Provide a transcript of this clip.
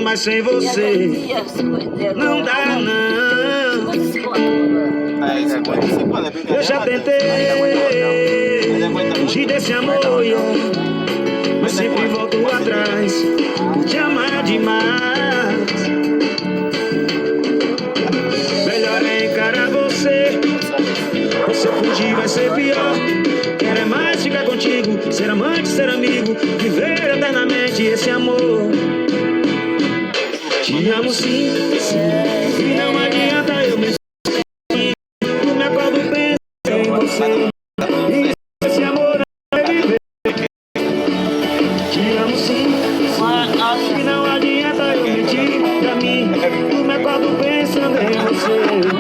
Mas sem você não dá não. Eu já tentei fugir desse amor, mas sempre volto atrás por te amar demais. Melhor é encarar você. Se eu fugir vai ser pior. Quero é mais ficar contigo, ser amante, ser amigo, viver eternamente esse amor. Te amo sim, sim, e não adianta eu me esquecer. Eu me acordo pensando em você, e esse amor não vai viver. Te amo sim, sim, e não adianta eu mentir pra mim. Eu me acordo pensando em você.